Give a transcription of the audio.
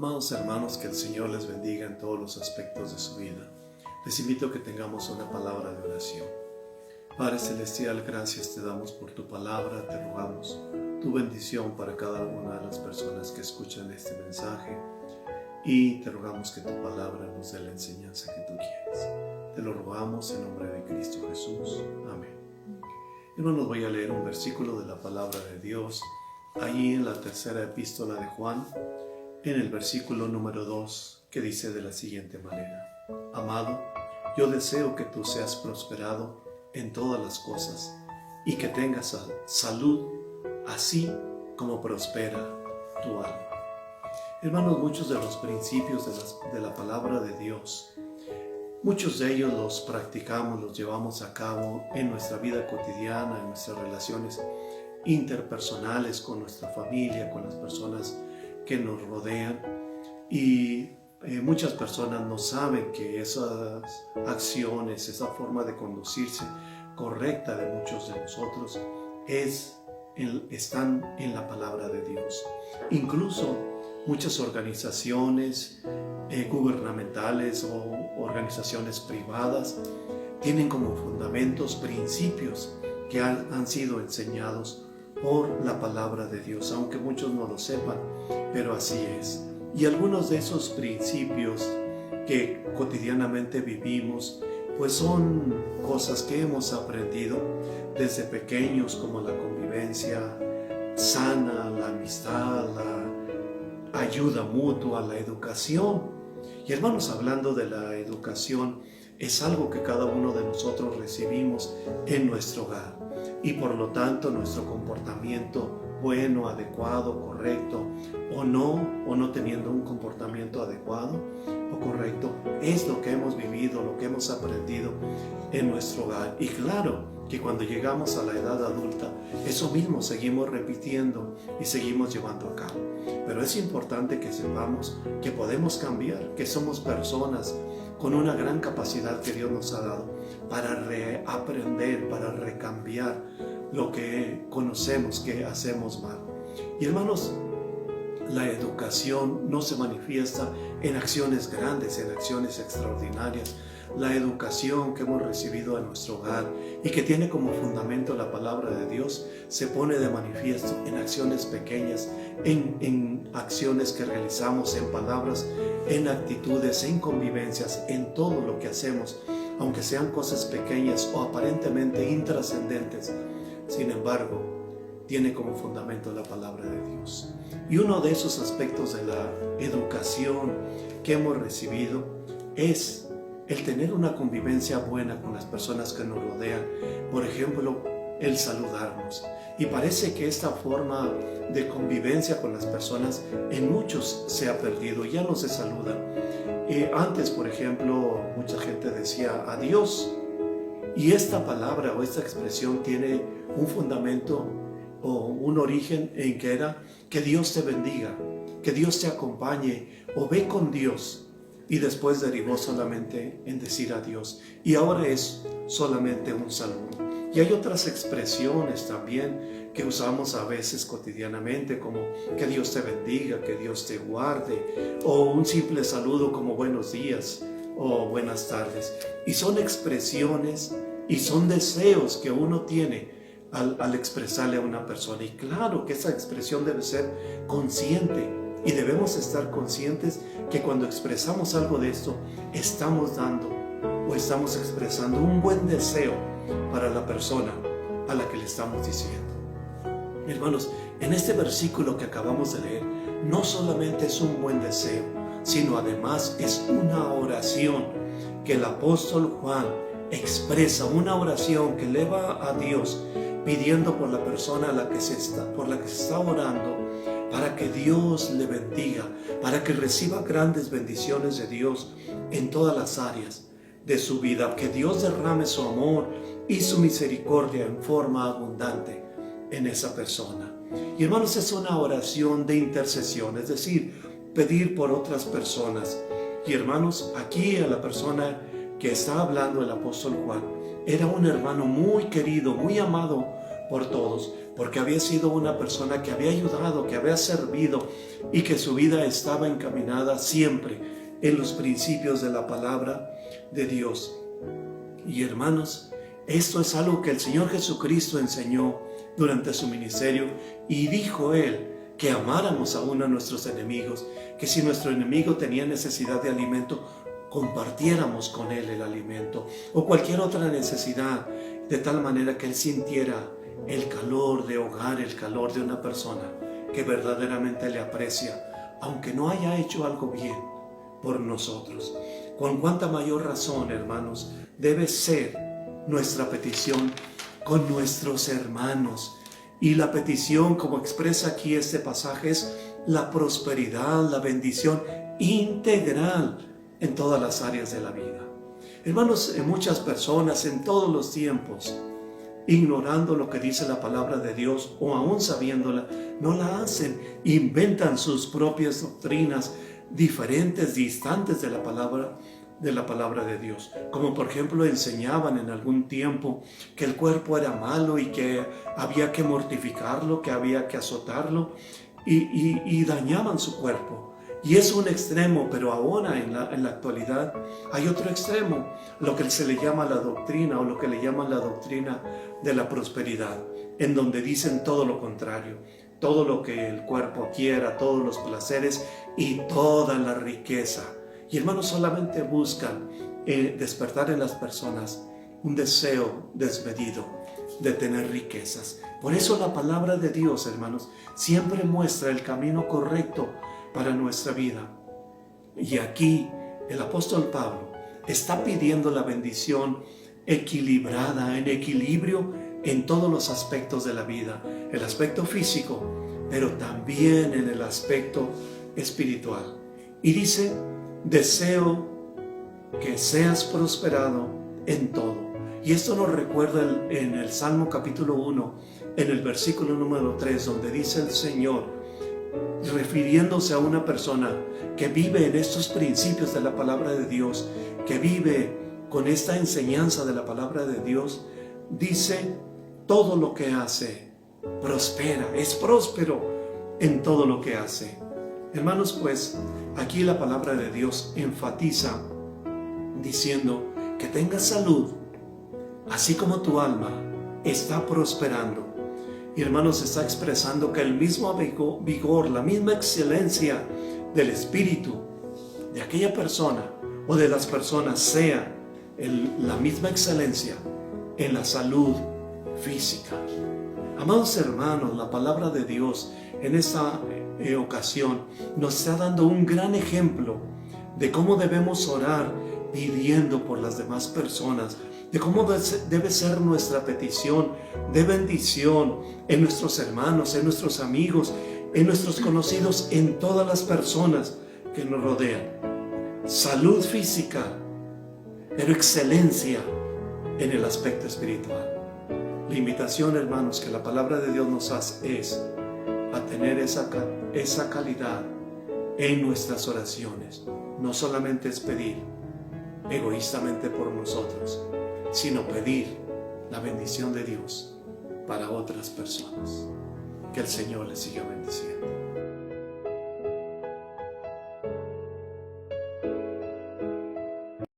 Amados hermanos, que el Señor les bendiga en todos los aspectos de su vida. Les invito a que tengamos una palabra de oración. Padre Celestial, gracias te damos por tu palabra, te rogamos tu bendición para cada una de las personas que escuchan este mensaje y te rogamos que tu palabra nos dé la enseñanza que tú quieres. Te lo rogamos en nombre de Cristo Jesús. Amén. Hermanos, voy a leer un versículo de la palabra de Dios, allí en la tercera epístola de Juan, en el versículo número 2, que dice de la siguiente manera: Amado, yo deseo que tú seas prosperado en todas las cosas y que tengas salud, así como prospera tu alma. Hermanos, muchos de los principios de la palabra de Dios, muchos de ellos los practicamos, los llevamos a cabo en nuestra vida cotidiana, en nuestras relaciones interpersonales con nuestra familia, con las personas que nos rodean, y muchas personas no saben que esas acciones, esa forma de conducirse correcta de muchos de nosotros están en la palabra de Dios. Incluso muchas organizaciones gubernamentales o organizaciones privadas tienen como fundamentos principios que han sido enseñados por la palabra de Dios, aunque muchos no lo sepan, pero así es. Y algunos de esos principios que cotidianamente vivimos, pues son cosas que hemos aprendido desde pequeños, como la convivencia sana, la amistad, la ayuda mutua, la educación. Y hermanos, hablando de la educación, es algo que cada uno de nosotros recibimos en nuestro hogar. Y por lo tanto nuestro comportamiento bueno, adecuado, correcto o no teniendo un comportamiento adecuado o correcto, es lo que hemos vivido, lo que hemos aprendido en nuestro hogar. Y claro que cuando llegamos a la edad adulta, eso mismo seguimos repitiendo y seguimos llevando a cabo. Pero es importante que sepamos que podemos cambiar, que somos personas con una gran capacidad que Dios nos ha dado para reaprender, para recambiar lo que conocemos que hacemos mal. Y hermanos, la educación no se manifiesta en acciones grandes, en acciones extraordinarias. La educación que hemos recibido en nuestro hogar y que tiene como fundamento la palabra de Dios se pone de manifiesto en acciones pequeñas, en acciones que realizamos, en palabras, en actitudes, en convivencias, en todo lo que hacemos, aunque sean cosas pequeñas o aparentemente intrascendentes. Sin embargo, tiene como fundamento la palabra de Dios. Y uno de esos aspectos de la educación que hemos recibido es el tener una convivencia buena con las personas que nos rodean. Por ejemplo, el saludarnos. Y parece que esta forma de convivencia con las personas en muchos se ha perdido, ya no se saludan. Antes, por ejemplo, mucha gente decía adiós. Y esta palabra o esta expresión tiene un fundamento o un origen en que era que Dios te bendiga, que Dios te acompañe o ve con Dios. Y después derivó solamente en decir adiós. Y ahora es solamente un saludo. Y hay otras expresiones también que usamos a veces cotidianamente, como que Dios te bendiga, que Dios te guarde, o un simple saludo como buenos días o buenas tardes. Y son expresiones y son deseos que uno tiene al expresarle a una persona. Y claro que esa expresión debe ser consciente. Y debemos estar conscientes que cuando expresamos algo de esto, estamos dando o estamos expresando un buen deseo para la persona a la que le estamos diciendo. Hermanos, en este versículo que acabamos de leer, no solamente es un buen deseo, sino además es una oración que el apóstol Juan expresa, una oración que eleva a Dios pidiendo por la persona por la que se está orando, para que Dios le bendiga, para que reciba grandes bendiciones de Dios en todas las áreas de su vida, que Dios derrame su amor y su misericordia en forma abundante en esa persona. Y hermanos, es una oración de intercesión, es decir, pedir por otras personas. Y hermanos, aquí a la persona que está hablando el apóstol Juan, era un hermano muy querido, muy amado por todos, porque había sido una persona que había ayudado, que había servido y que su vida estaba encaminada siempre en los principios de la palabra de Dios. Y hermanos, esto es algo que el Señor Jesucristo enseñó durante su ministerio, y dijo Él que amáramos aún a nuestros enemigos, que si nuestro enemigo tenía necesidad de alimento, compartiéramos con él el alimento o cualquier otra necesidad, de tal manera que él sintiera el calor de hogar, el calor de una persona que verdaderamente le aprecia, aunque no haya hecho algo bien por nosotros. Con cuánta mayor razón, hermanos, debe ser nuestra petición con nuestros hermanos. Y la petición, como expresa aquí este pasaje, es la prosperidad, la bendición integral en todas las áreas de la vida. Hermanos, muchas personas en todos los tiempos, ignorando lo que dice la palabra de Dios o aún sabiéndola, no la hacen, inventan sus propias doctrinas diferentes, distantes de la palabra de Dios. Como por ejemplo enseñaban en algún tiempo que el cuerpo era malo y que había que mortificarlo, que había que azotarlo, y dañaban su cuerpo. Y es un extremo, pero ahora en la actualidad hay otro extremo, lo que se le llama la doctrina, o lo que le llaman la doctrina de la prosperidad, en donde dicen todo lo contrario, todo lo que el cuerpo quiera, todos los placeres y toda la riqueza. Y hermanos, solamente buscan despertar en las personas un deseo desmedido de tener riquezas. Por eso la palabra de Dios, hermanos, siempre muestra el camino correcto para nuestra vida. Y aquí el apóstol Pablo está pidiendo la bendición equilibrada, en equilibrio en todos los aspectos de la vida, el aspecto físico, pero también en el aspecto espiritual. Y dice: deseo que seas prosperado en todo. Y esto nos recuerda en el Salmo capítulo 1, en el versículo número 3, donde dice el Señor, refiriéndose a una persona que vive en estos principios de la palabra de Dios, que vive con esta enseñanza de la palabra de Dios, dice: todo lo que hace prospera, es próspero en todo lo que hace. Hermanos, pues aquí la palabra de Dios enfatiza diciendo que tengas salud, así como tu alma está prosperando. Y hermanos, está expresando que el mismo vigor, la misma excelencia del espíritu de aquella persona o de las personas sea la misma excelencia en la salud física. Amados hermanos, la palabra de Dios en esta ocasión nos está dando un gran ejemplo de cómo debemos orar pidiendo por las demás personas, de cómo debe ser nuestra petición de bendición en nuestros hermanos, en nuestros amigos, en nuestros conocidos, en todas las personas que nos rodean. Salud física, pero excelencia en el aspecto espiritual. La invitación, hermanos, que la palabra de Dios nos hace es a tener esa calidad en nuestras oraciones. No solamente es pedir egoístamente por nosotros, sino pedir la bendición de Dios para otras personas. Que el Señor les siga bendiciendo.